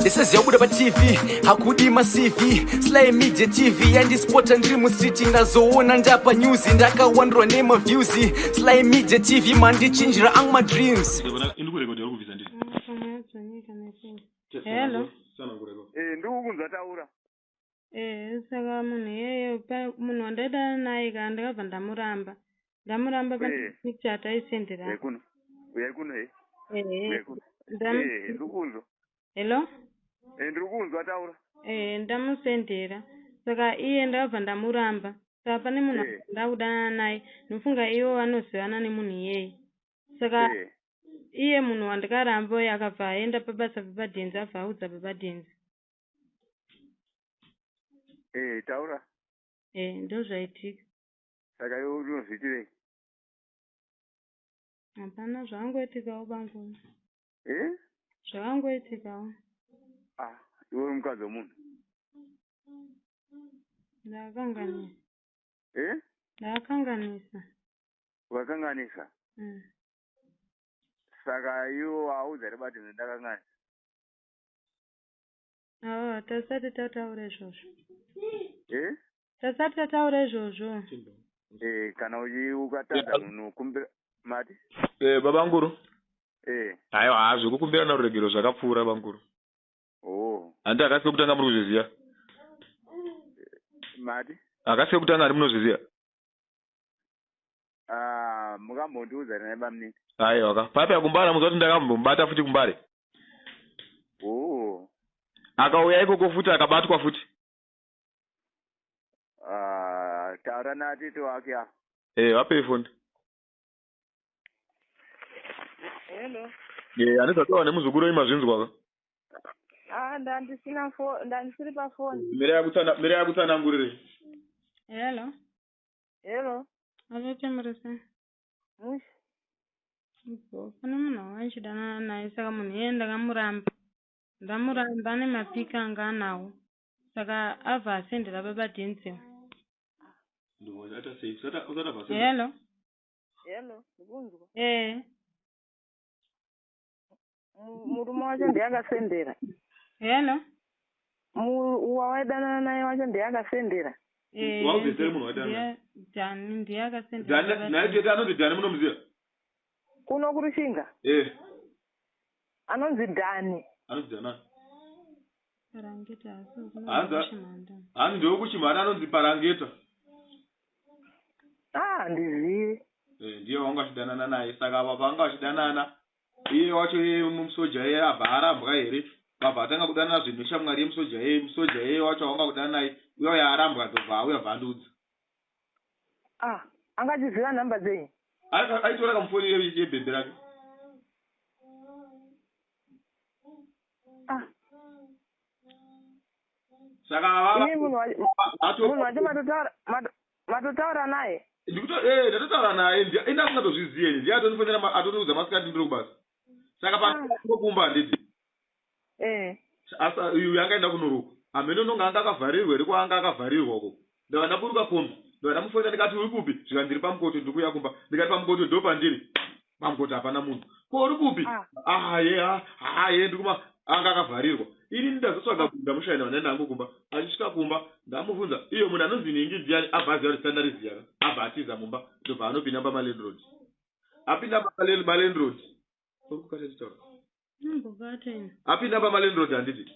This is Yobuda TV, Hakudima CV, Sly Media TV, and this sport and dream street in the zone and up news in Daka one name of views. Sly Media TV, man, they change my dreams. Hello. Saka munhu wandaida naye ndakabva ndamuramba picture taisendera. Hello? Ndamusendera. Saka iye ndakabva ndamuramba. Saka pane munhu ndakudana naye. Ndofunga iwo vanozivana nemunhu iyeye. Saka iye munhu wandakaramba uye akabva aenda pabasa papadenzi abva audza papadenzi. Taura. Ndozvaitika. Saka iwe unozviitirei? Hapana zvakangoitikawo bangu. Zvakangoitikawo. Iwe uri mukadzi womunhu. Ndakanganisa. Ndakanganisa. Wakanganisa? Saka iwe audza rebadenzi ndakanganisa. Tasati tataura izvozvo. Tasati tataura izvozvo. Kana ukatadza munhu kumbira mati. Baba nguru. Aiwa zvekukumbira naruregero zvakapfuura banguru. Handi akasiye kutanga muri kuzviziya. Mati. Akasiye kutanga ari munozviziya. Mukambondiudza naye bamunini. Aiwa papa kumbara muzoti ndakambomubata futi kumbare. Akauya ikoko futi akabatwa futi. Taura natete wake apa. Wape ifoni. Hello. Anizatowa nemuzukuru imazvinzwa ka. Ndandisiri pafoni. Mere yakutsanangurire. Hello. Hello. Alotemurisa. Mushi. Pane munhu wanchidana naye saka munhu iye ndakamuramba. Ndamuramba nemapika anga anawo. Saka abva asendera papadenzi. Hello. Hello. Ndikunzwa. Murume wacho ndiyakasendera. Hello. Wawaidana naye wacho ndiyakasendera. Wauzezere munhu waidana. Dhani ndiyakasendera. Naye tete anonzi Dhani munomuziva? Kuno kurushinga? Anonzi Dhani. Anonzi Dhani. Parangeta. Hanzi ndewekuchimhara anonzi Parangeta. Ndizive. Ndiye wanga achidanana naye saka apa panga achidanana iye wacho iye musoja iye abva arambwa here babva atanga kudanana zvinhu neshamwari yemusoja iye wacho wanga kudana naye uye arambwa dzobva auya bva andudza. Angachiziva nhamba dzenyu? Aitora kamufoni yebhembe rake. Saka munhu wacho matotaura naye? Ndatotaura naye indasingatozviziye ndiye atoniudza masikati ndiri kubasa saka panokumba handiti asa uyu yangaenda kunoruka amene nonga anga akavharirwa ri kwaanga akavharirwa uko ndava ndaburuka kombi ndava ndamufonera ndikati uri kupi zvika ndiri pamukoto ndikuya kumba ndikati pamukoto ndo pandiri pamukoto hapana munhu ko uri kupi haye ndikuma anga akavharirwa ini ndazotsvaga ndamushaina wandaenda hangu kumba achisvika kumba ndamubvunza iyo munhu anonzi ningi ndiani abva aziva kuti standariziya abva atiza mumba ndobva anopinda pamalandroad apinda pamalandroad apinda pamalandroad handiti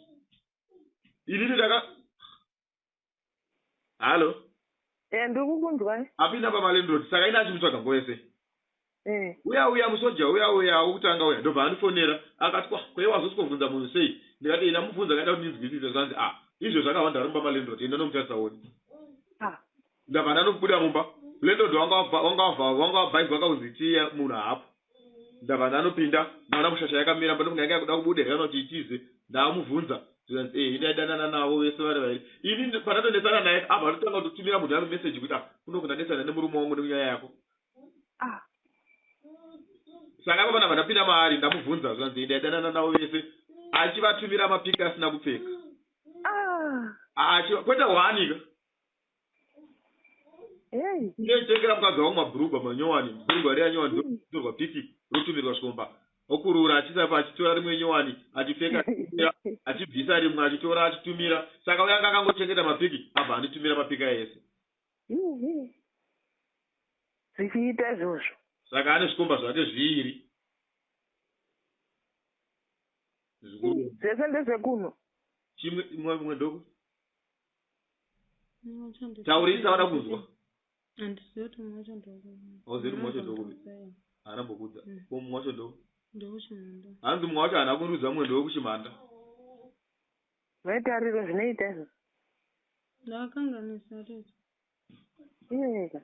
inini ndaka halo ndikukunzwa apinda pamalandroad saka ina achimutsvaga nguva yese uya musoja uya wokutanga uya ndobva andifonera akati kwaiwa wazosvikobvunza munhu sei ndikati ina mubvunza kaenda kuti ndinzwisise zvanzi izvo zvakawanda ari mumba malandroad enda nomutarisa woni ndabva ndanobuda mumba landroad wanga wabhairwa akaunzi tiye munhu haapo ndabva ndanopinda ndaona mushasha yakamira mbandofunga yanga yakuda kubuda yakanoti itize ndamubvunza zvikanzi inaidanana navo vese vari vairi ini pandatonesana naye abva atotanga kutotumira munhu yangu meseji kuti kunokundanesana nemurume wangu nemunyaya yako saka apa panabva ndapinda maari ndamubvunza zvikanzi ndaidanana navo vese achivatumira mapika asina kupfeka kwete hwanika ndechengera mukadzi wangu mabhurugwa manyowani bhurugwa riyanyowani ndotorwa piki rotumirwa skomba okurura achisa achitora rimwe nyowani achipfeka achibvisa rimwe achitora achitumira saka uya anga akangochengeta mapiki abva anditumira mapika ese zvichiita izvozvo saka ane zvikomba zvake zviviri zvese ndezvekuno chimwe doko taurisa vada kunzwa handizivi kuti mumwe wacho ndoko auzivi mumwe wacho doko haana mbokudza ko mumwe wacho doko ndokuchimanda hanzi mumwe wacho haana kundudza mumwe ndokuchimanda maitariro zvinoita izvo ndakanganisa rito iyeka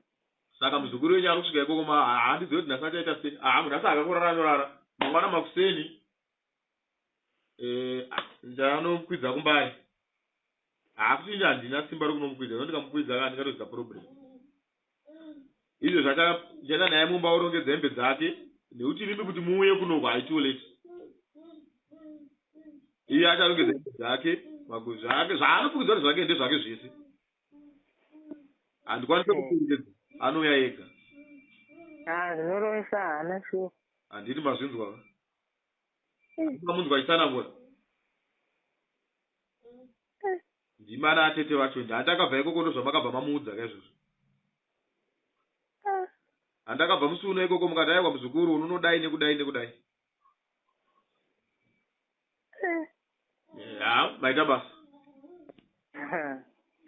saka muzukuru wenyu ari kusvika ikoko handizivi kuti nhasi achaita sei munhu asi akakurara anorara mangwana makuseni ndanokwidza kumbari hakuti handina simba rokunomukwidza ndondikamukwidza kaa ndingatozika problem izvo zvachaenda naye mumba orongedza hembe dzake nekuti rimi kuti muuye kunoko haitoleti iye acharongedza hembe dzake magwe zvake zvaanofukidzwa kuti zvake ndezvake zvese handikwanise kukurungedza anouya ega zvinorovesa hana shuwa handiti mazvinzwa amunzwa achitsanangura ndimana atete vacho handakabva ikoko ndozvamakabva mamuudza kaizvozvo handakabva musuno ikoko mukati aiwa muzukuru unonodai nekudai nekudai maita basa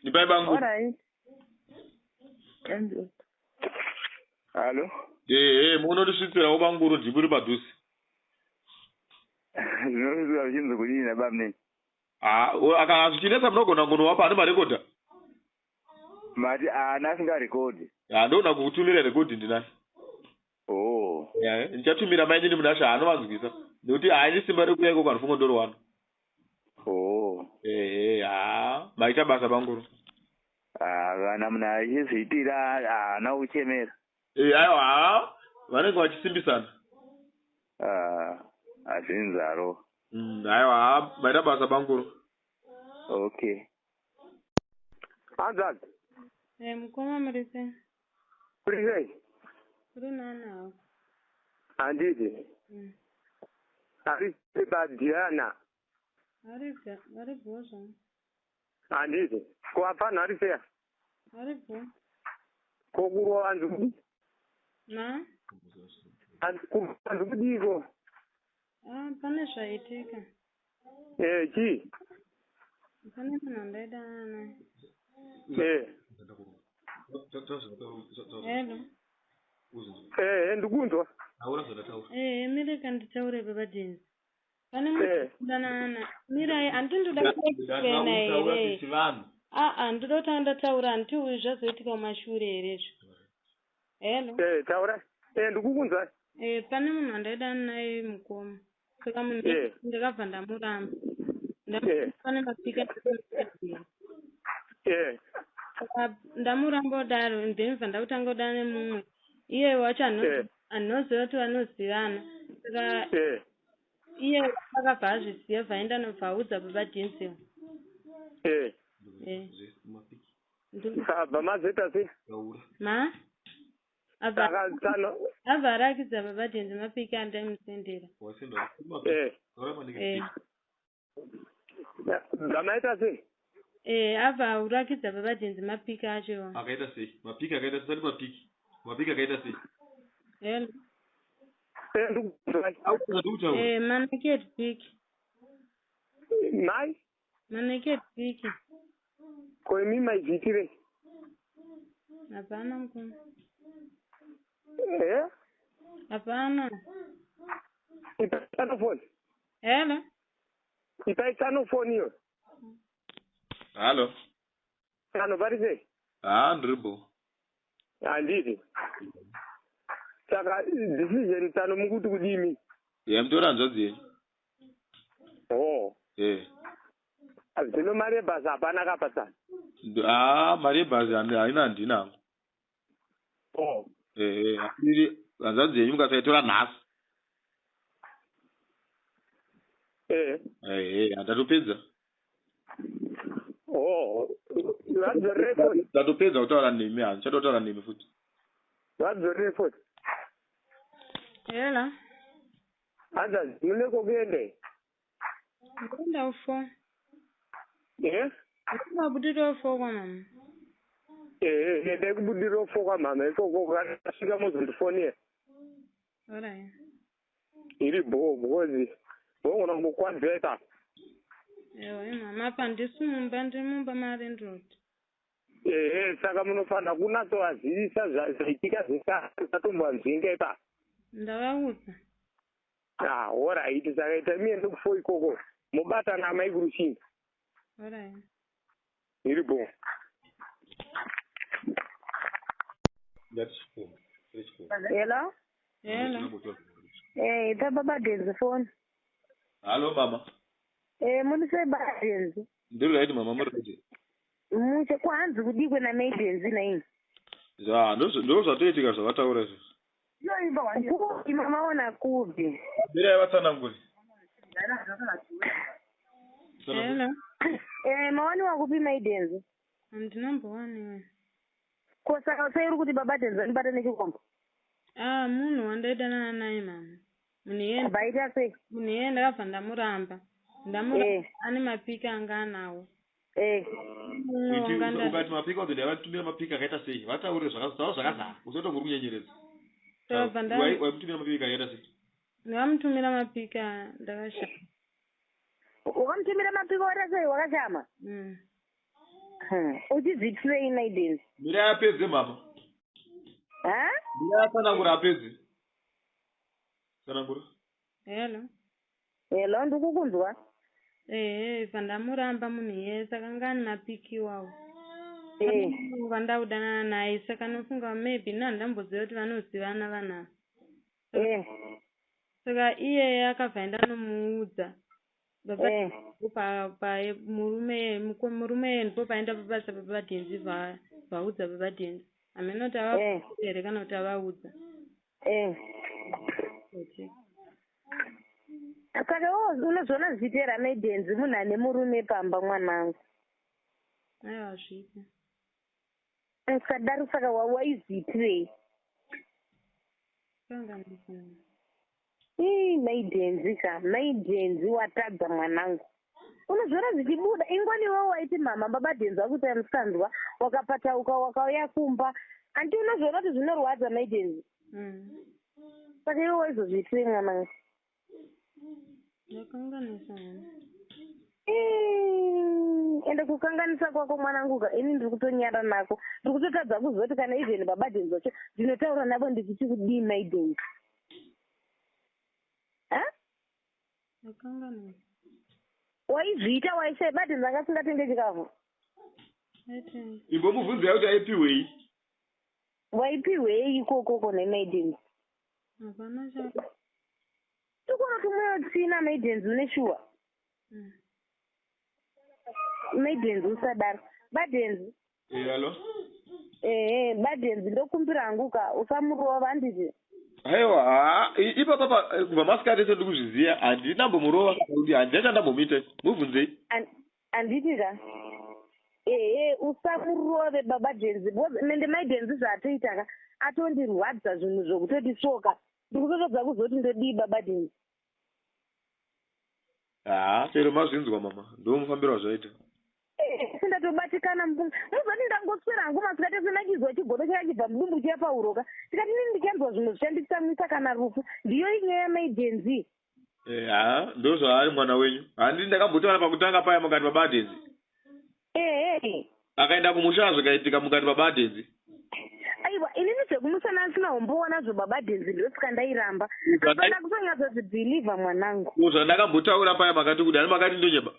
ipai bangu halo munotisvitsirawo banguru ndiburi padhuze zvinosvitsira zvichinzi kudini nabamneni kana zvichinetsa munogona kunowapa ane marekodha mati ana asingarekodhi ndoona kukutumira rekodhi ndinani ndichatumira mainini munasha haanovanzwisa nekuti haini simba rekuya ikoko anofunga ndorowano maita basa banguru kana munhu achizviitira haana kuchemera aiwa vanenge vachisimbisana hazvinzaro aiwa maita basa banguru okay hanzvadzi mukoma muri sei uri sei uri nanawo handiti ari badhiyana aribvo zvamo handiti kuvafanhu ari seya aribvo kokurwa vanhu kudi na vanhu kudiko pane zvaitika chii pane munhu andaidana naye hello ndikunzwa mireka nditaure babadhinzi pane munhu andaidana mirai handindoda kuena here ndoda kutanga ndataura handitiuyi zvazoitika mumashure herezvo hello taura ndikukunzwa pane munhu andaidana naye mukoma saka munhu ndakabva ndamuramba pane mapika saka ndamuramba kudaro then bva ndakutanga kudana nemumwe iye wacho anoziva kuti vanozivana saka iye akabva azvisiya bvaenda nobva audza baba Denzel abva mazoita sei abva arakidza baba Denzel mapika andaimusendera zvamaita sei abva aurakidza baba Denzel mapika acho akaita sei mapika akaita sei mapika akaita sei manaked pik mai manaked pik koimi maivhitire hapana mukoma hapana ipai sanofoni hello ipai sanofoni iyo halo ano pari sei ndiripo handiti saka decision tsano mukuti kudimi mutora hanzvadzi yenyu zvino mari yebhazi hapana kapatsana mari yebhazi haina handinango asi hanzvadzi yenyu mukasaitora nhasi handatopedza ndatopedza kutaura nemi handichada kutaura nemi futi wadzorere futi hela Anda muneko kuende. Ndenda ufo. Ndabudira ufo kwa mama. Ndekubudira ufo kwa mama ikoko kasvika muzondifonera. Alright. Iri because vongona kukwadzeta. Mama apa ndimumba Marine Road. Saka munofanira kunatsovaziisa zvaitika zvisatombwanzvinga ipa. Ndavaudza. Alright, saka ita muende kufo ikoko mubatana amai kurushinga. Alright. Iri bo. Hello? Ita baba Denzel phone. Hello mama. Munise baba Denzel. Ndiri right mama muri. Muche kwanzi kudikwe na Denzel na ini. Ndo zvatoitika zvavataura izvo. Mama ona kubi. Ndiri aivatsananguri. Hello. Mawani wakupi Denzel? Ndinamba wani. Kosa sayuri kuti baba Denzel ndibata Nechikomba. Munhu wandaidana naye mama. Baita sei? Munhu ndakabva ndamuramba. Ndamuramba ane mapika anga anawo. Ukati mapika kuti ndavatumira mapika akaita sei? Vataure zvakazara. Usotongo kunyenyeredza. Waimutumira mapika akaita sei? Ndakamutumira mapika ndakashama. Wakamutumira mapika wakaita sei wakashama? Uchizvitirei Denzel? Mira yapedze mama. Mira tsanangura apedze. Tsanangura. Hello, ndikukunzwa. Vandamuramba munhu saka ngani mapiki iwawo. Vandaudana naye saka nofunga maybe ndamboziva kuti vanozivana vanava. Saka iye akabva ndanomuudza. Murume ndipo paenda pabasa pababa Denzel vaudza baba Denzel. Amene kuti avaere kana kuti avaudza. Saka unozviona zvichitera Denzel munhu ane murume pamba mwanangu. Aiwa zvipi. Sakadaro saka waizviitirei? Denzel watadza mwanangu. Unozviona zvichibuda ingwaniwo waiti mama baba Denzel akuti amusanzwa wakapatauka wakauya kumba. Anti unozviona kuti zvinorwadza Denzel. Saka iwe waizozviitirei mwanangu? Ende kukanganisa kwako mwanangu ini ndiri kutonyara nako. Ndiri kutotadza kuzoti kana even baba Denzel cho ndinotaura navo ndichiti kudii Denzel. Waizviita waisai baba Denzel akasingatenge chikafu. Imbomubvunzai kuti aipiwei. Waipiwei ikoko Denzel? Hapana chako. Tukona tumweyotsina Denzel neshuwa. Denzel usadaro. Denzel. Hello. Denzel ndokumbira hangu ka usamurova nditi. Aiwa, ipa papa kubva masikati ese ndikuzviziva handinambomurova kuti handicha ndambomita. Mubvunzei. Handiti ka? Usamurove baba Denzel. Mende Denzel zvaatoita ka atondirwadza zvinhu zvokutoti soka. Ndikutotodza kuzoti ndodii baba Denzel. Chero mazvinzwa mama. Ndomufambira zvaita. Sindatobatikana muzoti ndangoswera hangu masikati senachizwa chigodo chakachibva mudumbu chiya pauroka. Tikati nini ndikanzwa zvinhu zvichanditsamwisa kana rufu. Ndiyo inyaya Denzel. Ndo zvaari mwana wenyu. Handii ndakambotaura pakutanga paya mukati baba Denzel. Akaenda kumusha zvikaitika mukati baba Denzel. Aiwa, inini zvekumusana asina umboona baba Denzel ndosika ndairamba. Apana kusanyadzozvibhilivha mwanangu. Zvandakambotaura paya makati kuti hani makati ndonyeba.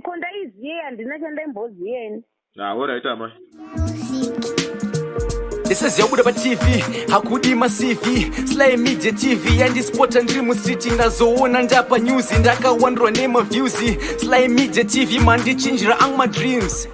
Ko ndaiziye handina chandaimboziye. Alright amai. This is Yabuda TV, Hakudima CV, Sly Media TV, and this sport and dream street ngazoona ndapa news ndakawandwa nema views. Sly Media TV mandi chinjira ang my dreams.